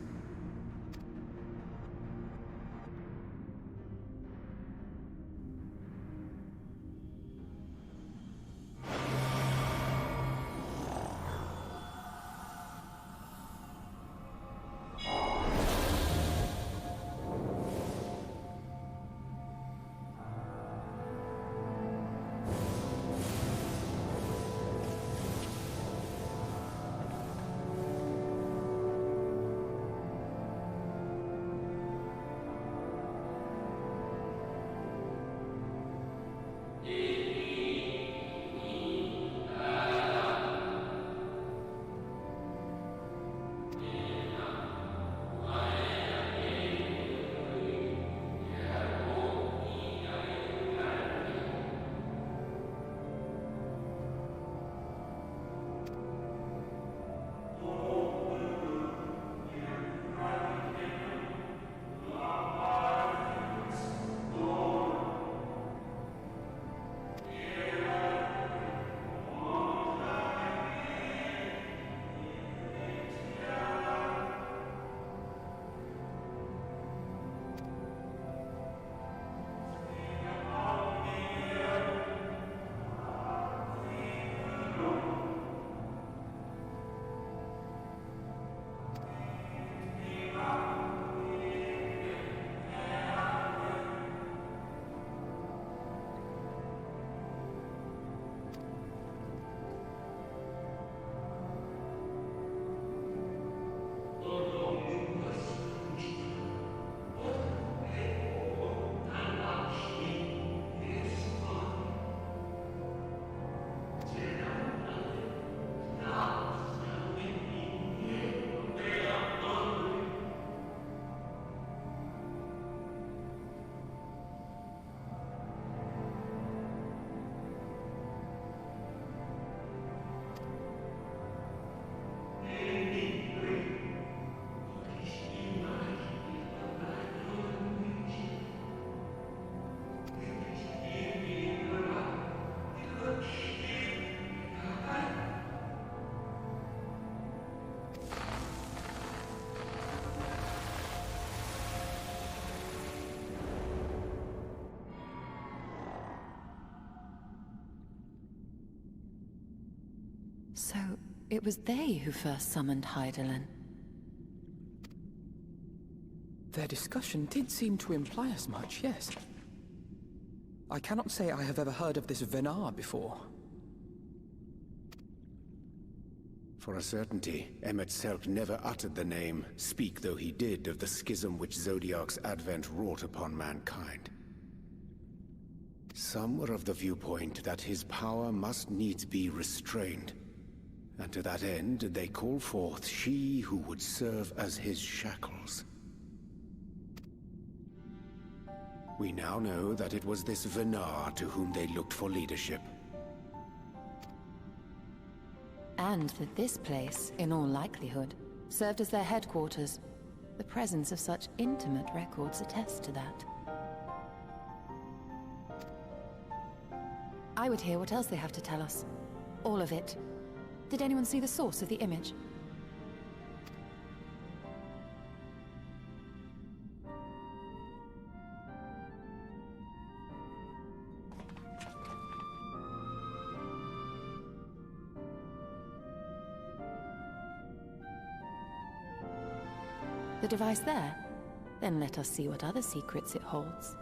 S7: So, it was they who first summoned Hydaelyn.
S6: Their discussion did seem to imply as much, yes. I cannot say I have ever heard of this Venar before.
S8: For a certainty, Emmet Selk never uttered the name, speak though he did of the schism which Zodiark's advent wrought upon mankind. Some were of the viewpoint that his power must needs be restrained, and to that end they call forth she who would serve as his shackles. We now know that it was this Venar to whom they looked for leadership.
S7: And that this place, in all likelihood, served as their headquarters. The presence of such intimate records attests to that. I would hear what else they have to tell us. All of it. Did anyone see the source of the image? The device there? Then let us see what other secrets it holds.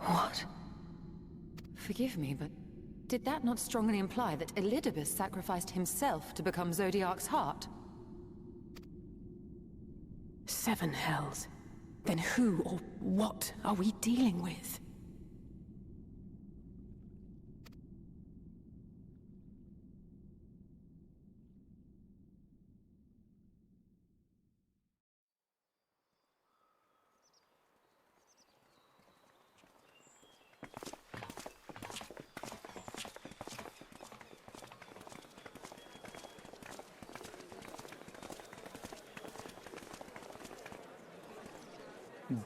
S7: What? Forgive me, but did that not strongly imply that Elidibus sacrificed himself to become Zodiark's heart?
S17: 7 hells. Then who or what are we dealing with?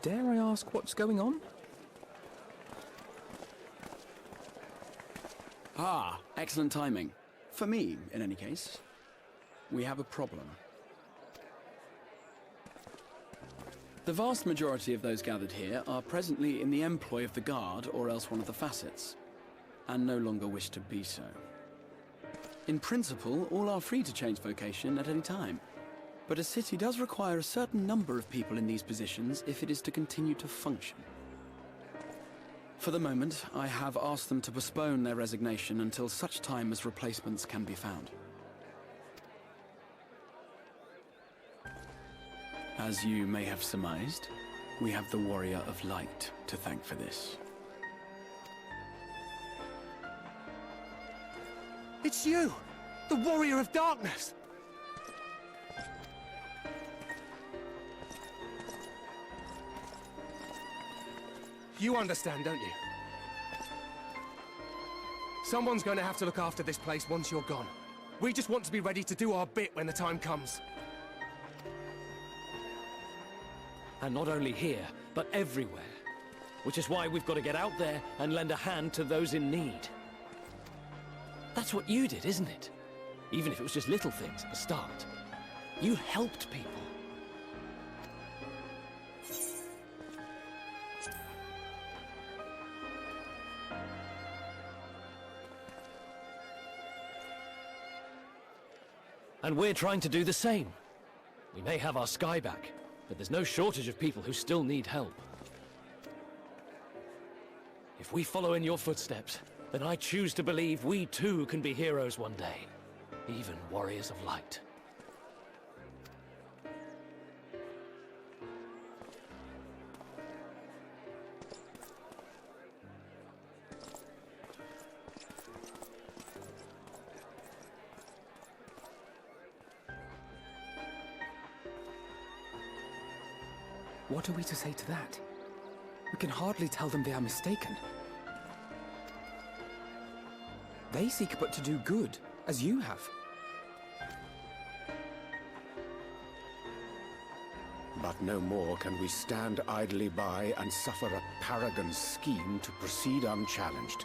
S6: Dare I ask what's going on?
S5: Ah, excellent timing. For me, in any case. We have a problem. The vast majority of those gathered here are presently in the employ of the Guard or else one of the facets, and no longer wish to be so. In principle, all are free to change vocation at any time. But a city does require a certain number of people in these positions if it is to continue to function. For the moment, I have asked them to postpone their resignation until such time as replacements can be found. As you may have surmised, we have the Warrior of Light to thank for this.
S11: It's you! The Warrior of Darkness! You understand, don't you? Someone's going to have to look after this place once you're gone. We just want to be ready to do our bit when the time comes.
S1: And not only here, but everywhere. Which is why we've got to get out there and lend a hand to those in need. That's what you did, isn't it? Even if it was just little things at the start. You helped people. And we're trying to do the same. We may have our sky back, but there's no shortage of people who still need help. If we follow in your footsteps, then I choose to believe we too can be heroes one day. Even warriors of light.
S6: What are we to say to that? We can hardly tell them they are mistaken. They seek but to do good, as you have.
S8: But no more can we stand idly by and suffer a paragon's scheme to proceed unchallenged.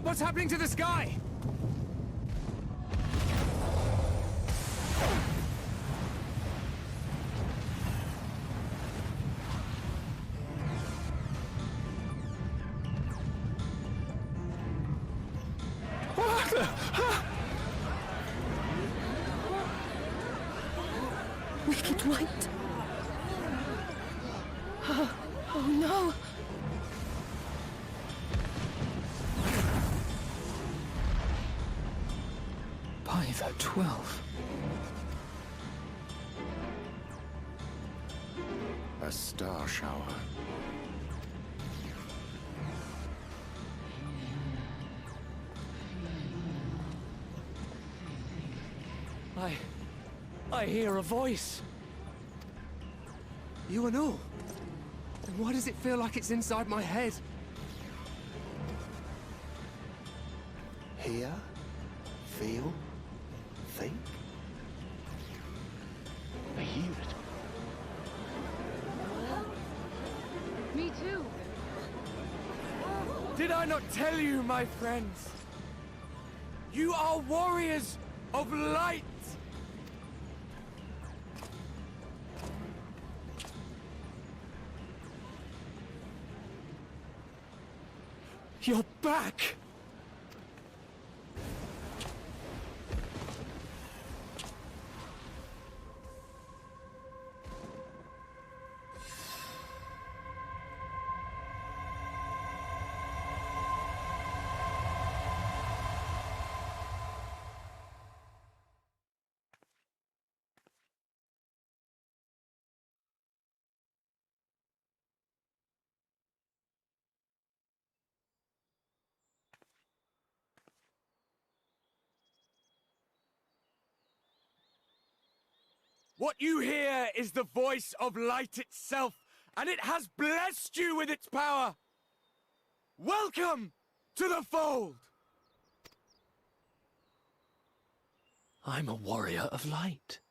S11: What's happening to the sky?
S17: Wicked Light. Oh no!
S6: By the 12.
S8: A star shower.
S1: I hear a voice.
S11: You and all? Then why does it feel like it's inside my head? Hear? Feel? Think? I hear it.
S10: Me too.
S12: Did I not tell you, my friends? You are warriors of light! You're back! What you hear is the voice of light itself, and it has blessed you with its power! Welcome to the fold!
S1: I'm a warrior of light.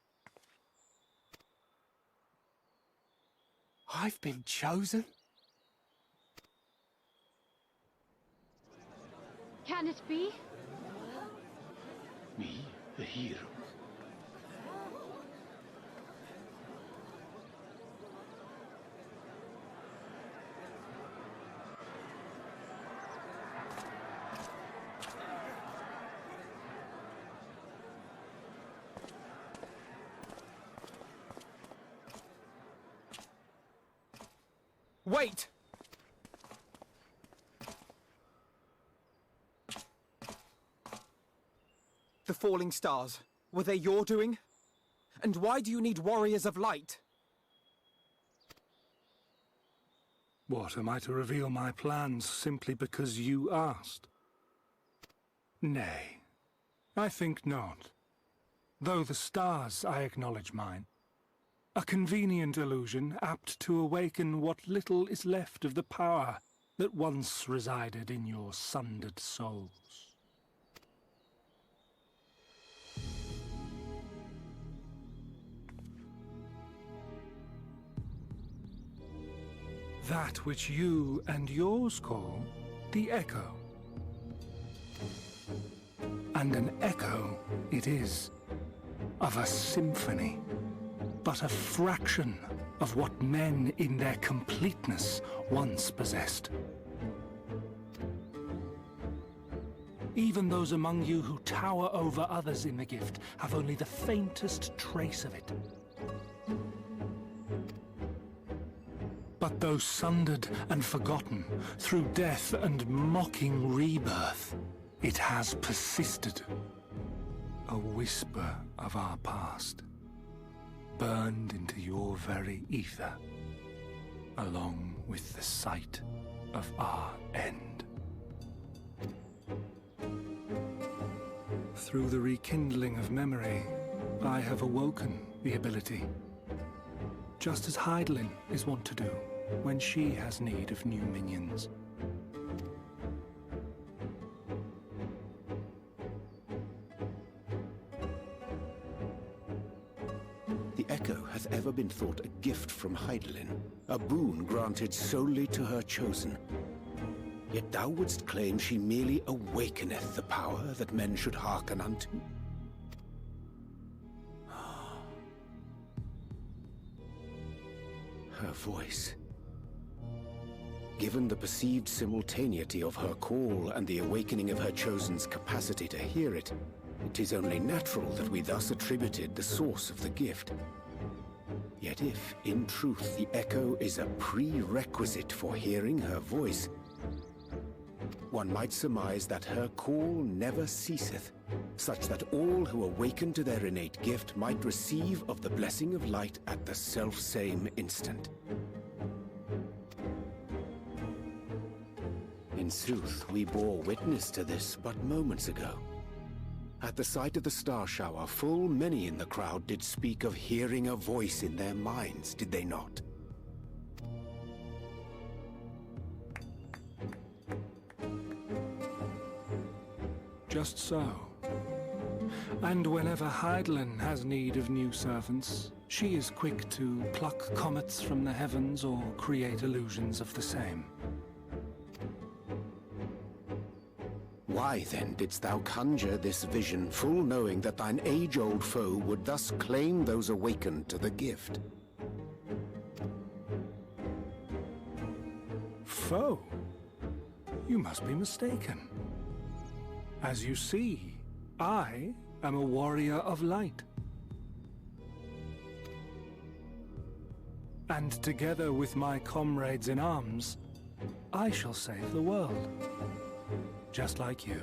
S11: I've been chosen?
S10: Can it be?
S18: Me, the hero.
S6: Wait! The falling stars, were they your doing? And why do you need warriors of light?
S16: What, am I to reveal my plans simply because you asked? Nay, I think not. Though the stars, I acknowledge mine. A convenient illusion, apt to awaken what little is left of the power that once resided in your sundered souls. That which you and yours call the Echo. And an echo it is, of a symphony. But a fraction of what men in their completeness once possessed. Even those among you who tower over others in the gift have only the faintest trace of it. But though sundered and forgotten through death and mocking rebirth, it has persisted. A whisper of our past. Burned into your very ether, along with the sight of our end. Through the rekindling of memory, I have awoken the ability, just as Hydaelyn is wont to do when she has need of new minions.
S8: The Echo hath ever been thought a gift from Hydaelyn, a boon granted solely to her chosen. Yet thou wouldst claim she merely awakeneth the power that men should hearken unto? Her voice. Given the perceived simultaneity of her call and the awakening of her chosen's capacity to hear it, it is only natural that we thus attributed the source of the gift. Yet if, in truth, the Echo is a prerequisite for hearing her voice, one might surmise that her call never ceaseth, such that all who awaken to their innate gift might receive of the blessing of light at the self-same instant. In sooth, we bore witness to this but moments ago. At the sight of the star shower, full many in the crowd did speak of hearing a voice in their minds, did they not?
S16: Just so. And whenever Hydaelyn has need of new servants, she is quick to pluck comets from the heavens or create illusions of the same.
S8: Why then didst thou conjure this vision, full knowing that thine age-old foe would thus claim those awakened to the gift?
S16: Foe? You must be mistaken. As you see, I am a warrior of light. And together with my comrades in arms, I shall save the world. Just like you.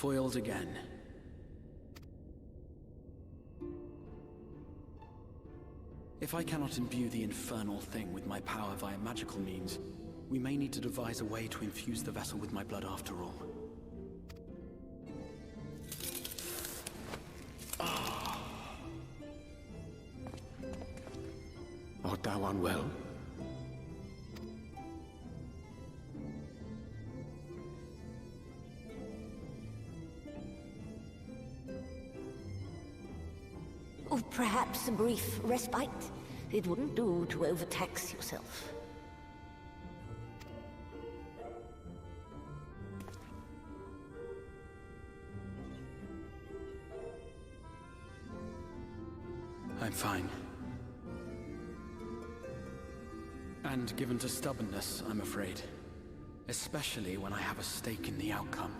S5: Foiled again. If I cannot imbue the infernal thing with my power via magical means, we may need to devise a way to infuse the vessel with my blood after all.
S8: Art thou unwell?
S9: Or perhaps a brief respite? It wouldn't do to overtax yourself.
S5: I'm fine. And given to stubbornness, I'm afraid. Especially when I have a stake in the outcome.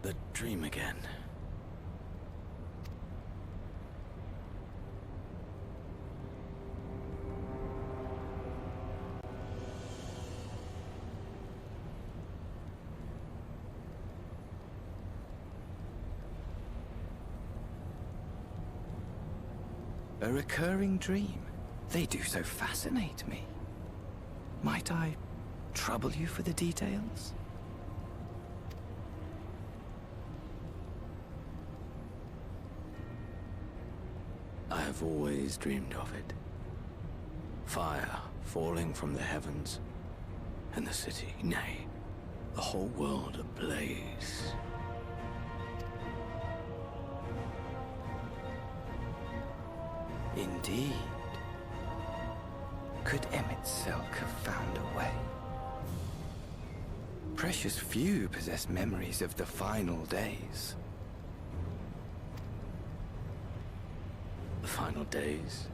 S1: The dream again.
S18: A recurring dream. They do so fascinate me. Might I trouble you for the details?
S1: I have always dreamed of it. Fire falling from the heavens, and the city, nay, the whole world ablaze.
S18: Indeed. Could Emmett Selk have found a way? Precious few possess memories of the final days.
S1: The final days?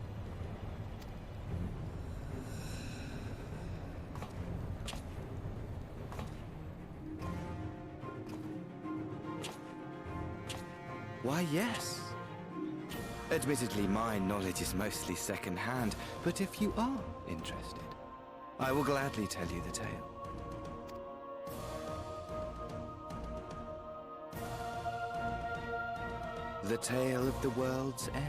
S18: Why, yes. Admittedly, my knowledge is mostly second-hand, but if you are interested, I will gladly tell you the tale. The tale of the world's end.